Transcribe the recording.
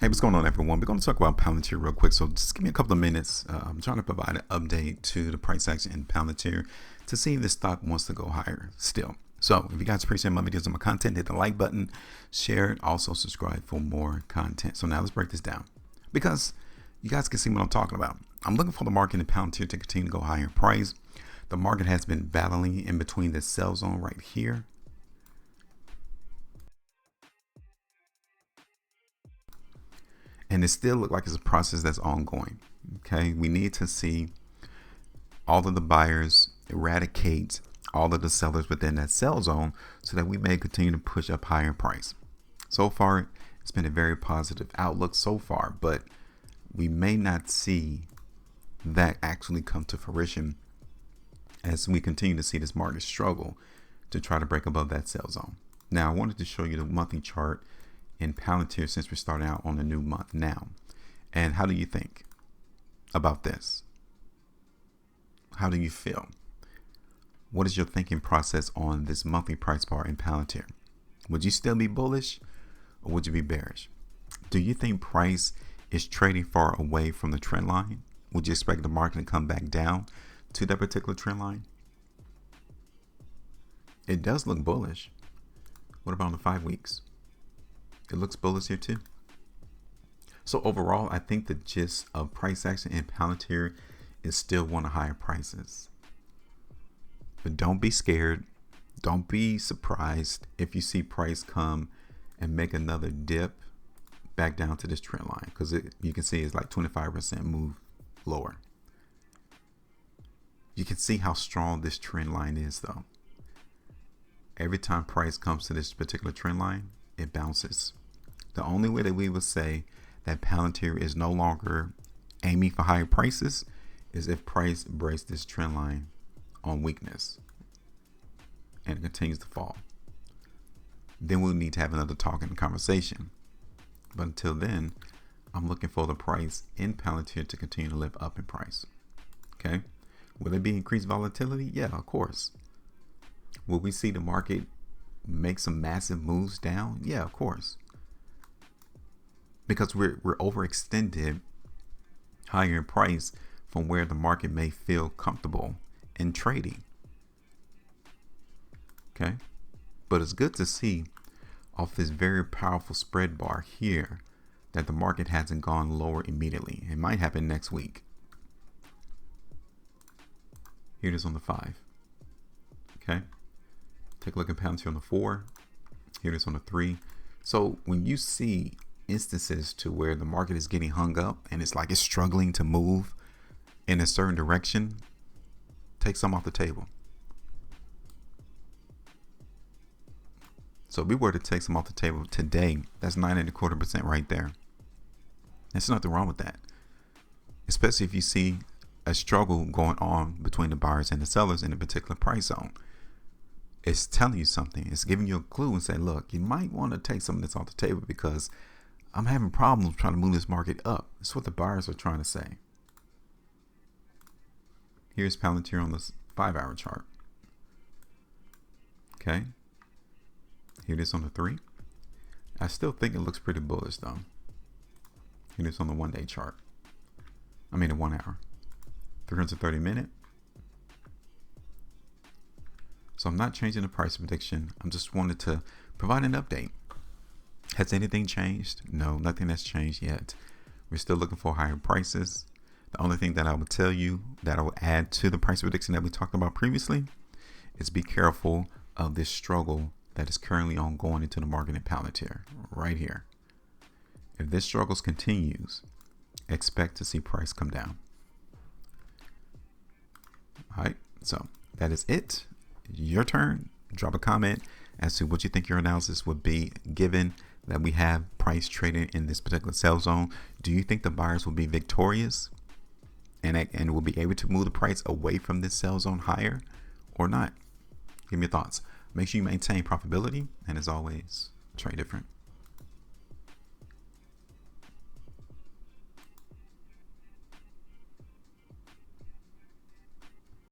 Hey, what's going on, everyone? We're going to talk about Palantir real quick, so just give me a couple of minutes. I'm trying to provide an update to the price action in Palantir to see if the stock wants to go higher still. So if you guys appreciate my videos and my content, hit the like button, share it, also subscribe for more content. So now let's break this down because you guys can see what I'm talking about. I'm looking for the market in Palantir to continue to go higher in price. The market has been battling in between the sell zone right here. And it still looks like it's a process that's ongoing. Okay, we need to see all of the buyers eradicate all of the sellers within that sell zone so that we may continue to push up higher price. So far, it's been a very positive outlook so far, but we may not see that actually come to fruition as we continue to see this market struggle to try to break above that sell zone. Now, I wanted to show you the monthly chart in Palantir since we're starting out on a new month now. And how do you think about this? How do you feel? What is your thinking process on this monthly price bar in Palantir? Would you still be bullish or would you be bearish? Do you think price is trading far away from the trend line? Would you expect the market to come back down to that particular trend line? It does look bullish. What about on the 5 weeks? It looks bullish here too. So overall, I think the gist of price action in Palantir is still one of higher prices. But don't be scared. Don't be surprised if you see price come and make another dip back down to this trend line, because you can see it's like 25% move lower. You can see how strong this trend line is though. Every time price comes to this particular trend line, it bounces. The only way that we would say that Palantir is no longer aiming for higher prices is if price breaks this trend line on weakness and it continues to fall. Then we'll need to have another talk and conversation. But until then, I'm looking for the price in Palantir to continue to lift up in price. Okay. Will there be increased volatility? Yeah, of course. Will we see the market make some massive moves down? Yeah, of course. Because we're overextended higher in price from where the market may feel comfortable in trading. Okay. But it's good to see off this very powerful spread bar here that the market hasn't gone lower immediately. It might happen next week. Here it is on the 5. Okay. Take a look at Palantir on the 4. Here it is on the 3. So when you see instances to where the market is getting hung up and it's like it's struggling to move in a certain direction, take some off the table. So if we were to take some off the table today, that's 9.25% right there. There's nothing wrong with that, especially if you see a struggle going on between the buyers and the sellers in a particular price zone. It's telling you something. It's giving you a clue and saying, look, you might want to take some of this off the table because I'm having problems trying to move this market up. That's what the buyers are trying to say. Here's Palantir on this 5-hour chart. Okay. Here it is on the 3. I still think it looks pretty bullish though. Here it is on the 1-day chart. I mean the 1 hour. 330 minute. So I'm not changing the price prediction. I'm just wanted to provide an update. Has anything changed? No, nothing has changed yet. We're still looking for higher prices. The only thing that I would tell you that I will add to the price prediction that we talked about previously is be careful of this struggle that is currently ongoing into the market in Palantir right here. If this struggle continues, expect to see price come down. All right, so that is it. Your turn. Drop a comment as to what you think your analysis would be given that we have price trading in this particular sell zone. Do you think the buyers will be victorious and will be able to move the price away from this sell zone higher or not? Give me your thoughts. Make sure you maintain profitability, and as always, trade different.